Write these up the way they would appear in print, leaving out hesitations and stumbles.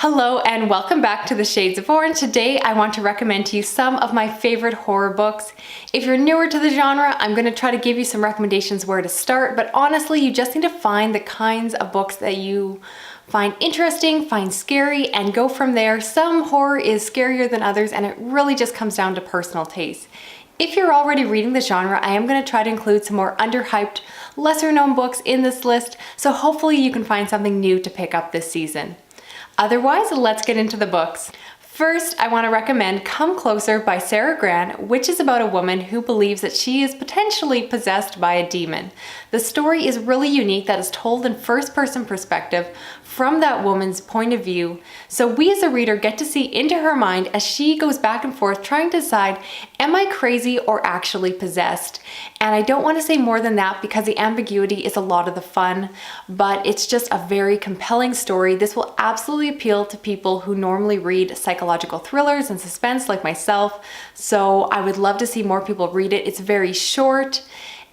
Hello and welcome back to the Shades of Orange. Today I want to recommend to you some of my favorite horror books. If you're newer to the genre, I'm going to try to give you some recommendations where to start, but honestly you just need to find the kinds of books that you find interesting, find scary, and go from there. Some horror is scarier than others and it really just comes down to personal taste. If you're already reading the genre, I am going to try to include some more underhyped, lesser known books in this list, so hopefully you can find something new to pick up this season. Otherwise, let's get into the books. First, I want to recommend Come Closer by Gran, which is about a woman who believes that she is potentially possessed by a demon. The story is really unique that is told in first-person perspective from that woman's point of view, so we as a reader get to see into her mind as she goes back and forth trying to decide, am I crazy or actually possessed? And I don't want to say more than that because the ambiguity is a lot of the fun, but it's just a very compelling story. This will absolutely appeal to people who normally read psychological thrillers and suspense like myself, so I would love to see more people read it. It's very short,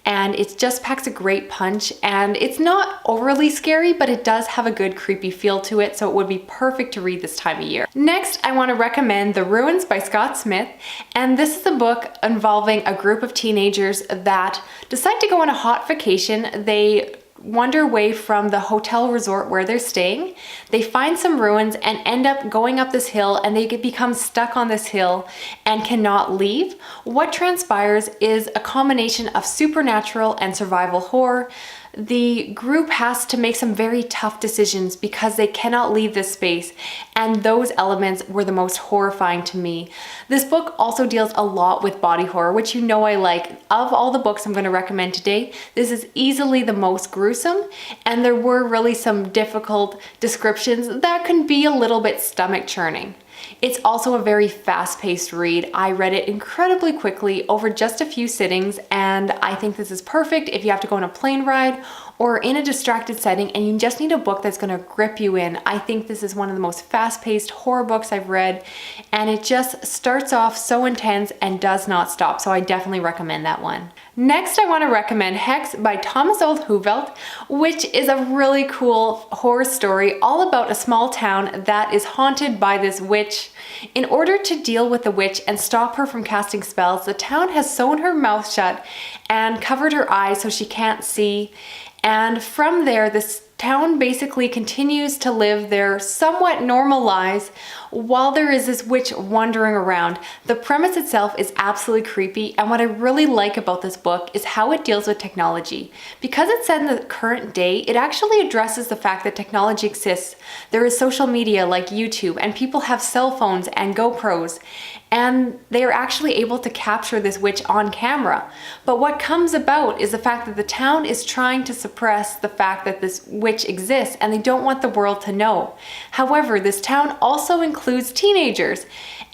and it just packs a great punch, and it's not overly scary, but it does have a good creepy feel to it, so it would be perfect to read this time of year. Next, I want to recommend The Ruins by Scott Smith, and this is a book involving a group of teenagers that decide to go on a hot vacation. They wander away from the hotel resort where they're staying. They find some ruins and end up going up this hill, and they become stuck on this hill and cannot leave. What transpires is a combination of supernatural and survival horror. The group has to make some very tough decisions because they cannot leave this space, and those elements were the most horrifying to me. This book also deals a lot with body horror, which you know I like. Of all the books I'm going to recommend today, this is easily the most gruesome, and there were really some difficult descriptions that can be a little bit stomach churning. It's also a very fast-paced read. I read it incredibly quickly over just a few sittings, and I think this is perfect if you have to go on a plane ride or in a distracted setting and you just need a book that's going to grip you in. I think this is one of the most fast-paced horror books I've read, and it just starts off so intense and does not stop, so I definitely recommend that one. Next, I want to recommend Hex by Thomas Olde Heuvelt, which is a really cool horror story all about a small town that is haunted by this witch. In order to deal with the witch and stop her from casting spells, the town has sewn her mouth shut and covered her eyes so she can't see. And from there, this town basically continues to live their somewhat normal lives while there is this witch wandering around. The premise itself is absolutely creepy, and what I really like about this book is how it deals with technology. Because it's set in the current day, it actually addresses the fact that technology exists. There is social media like YouTube, and people have cell phones and GoPros, and they are actually able to capture this witch on camera. But what comes about is the fact that the town is trying to suppress the fact that this witch exists, and they don't want the world to know. However, this town also includes teenagers,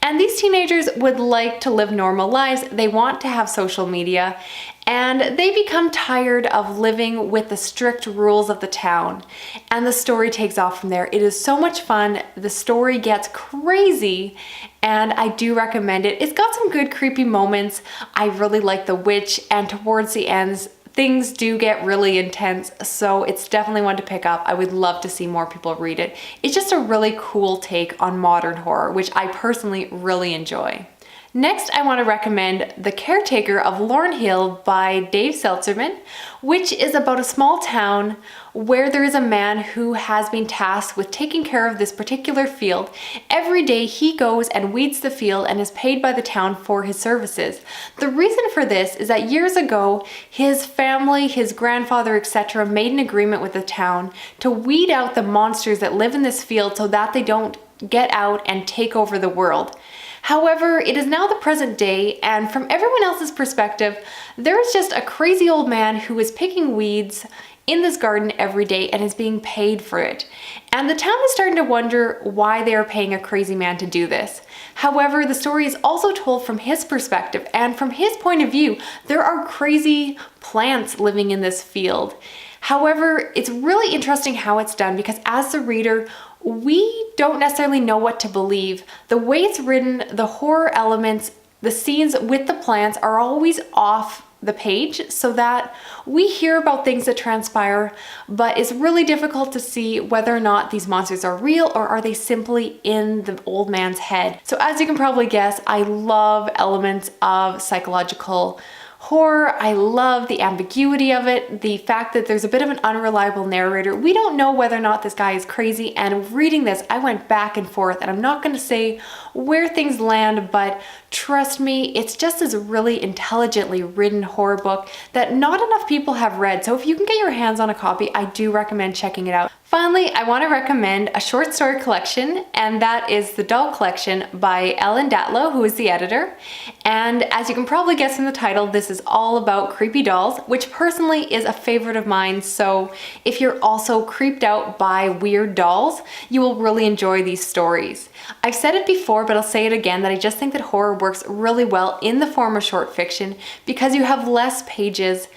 and these teenagers would like to live normal lives. They want to have social media, and they become tired of living with the strict rules of the town, and the story takes off from there. It is so much fun. The story gets crazy, and I do recommend it. It's got some good creepy moments. I really like the witch, and towards the ends, things do get really intense, so it's definitely one to pick up. I would love to see more people read it. It's just a really cool take on modern horror, which I personally really enjoy. Next, I want to recommend The Caretaker of Lorne by Dave Seltzerman, which is about a small town where there is a man who has been tasked with taking care of this particular field. Every day he goes and weeds the field and is paid by the town for his services. The reason for this is that years ago, his family, his grandfather, etc. made an agreement with the town to weed out the monsters that live in this field so that they don't get out and take over the world. However, it is now the present day, and from everyone else's perspective, there is just a crazy old man who is picking weeds in this garden every day and is being paid for it. And the town is starting to wonder why they are paying a crazy man to do this. However, the story is also told from his perspective, and from his point of view, there are crazy plants living in this field. However, it's really interesting how it's done because as the reader, we don't necessarily know what to believe. The way it's written, the horror elements, the scenes with the plants are always off the page so that we hear about things that transpire, but it's really difficult to see whether or not these monsters are real or are they simply in the old man's head. So as you can probably guess, I love elements of psychological horror. I love the ambiguity of it, the fact that there's a bit of an unreliable narrator. We don't know whether or not this guy is crazy, and reading this, I went back and forth, and I'm not going to say where things land, but trust me, it's just this really intelligently written horror book that not enough people have read. So if you can get your hands on a copy, I do recommend checking it out. Finally, I want to recommend a short story collection, and that is the Doll Collection by Datlow, who is the editor. And as you can probably guess from the title, this is all about creepy dolls, which personally is a favorite of mine. So if you're also creeped out by weird dolls, you will really enjoy these stories. I've said it before, but I'll say it again, that I just think that horror works really well in the form of short fiction because you have less pages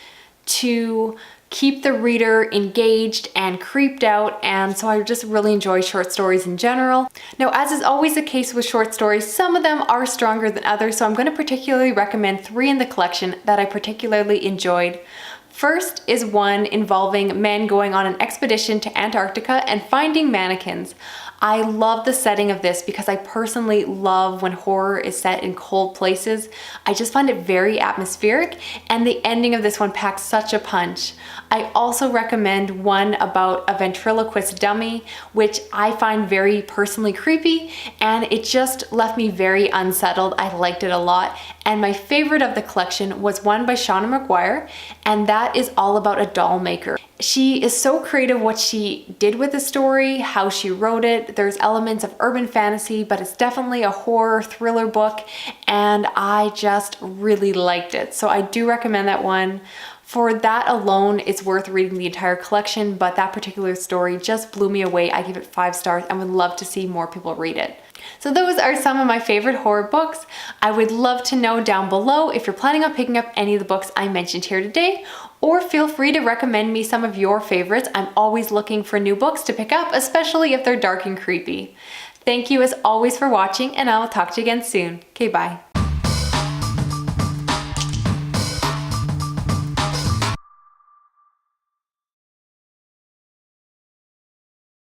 to keep the reader engaged and creeped out, and so I just really enjoy short stories in general. Now, as is always the case with short stories, some of them are stronger than others, so I'm going to particularly recommend 3 in the collection that I particularly enjoyed. First is one involving men going on an expedition to Antarctica and finding mannequins. I love the setting of this because I personally love when horror is set in cold places. I just find it very atmospheric, and the ending of this one packs such a punch. I also recommend one about a ventriloquist dummy, which I find very personally creepy, and it just left me very unsettled. I liked it a lot. And my favorite of the collection was one by Seanan McGuire, and that is all about a doll maker. She is so creative what she did with the story, how she wrote it. There's elements of urban fantasy, but it's definitely a horror thriller book, and I just really liked it. So I do recommend that one. For that alone, it's worth reading the entire collection, but that particular story just blew me away. I give it 5 stars and would love to see more people read it. So those are some of my favorite horror books. I would love to know down below if you're planning on picking up any of the books I mentioned here today, or feel free to recommend me some of your favorites. I'm always looking for new books to pick up, especially if they're dark and creepy. Thank you as always for watching, and I will talk to you again soon. Okay, bye.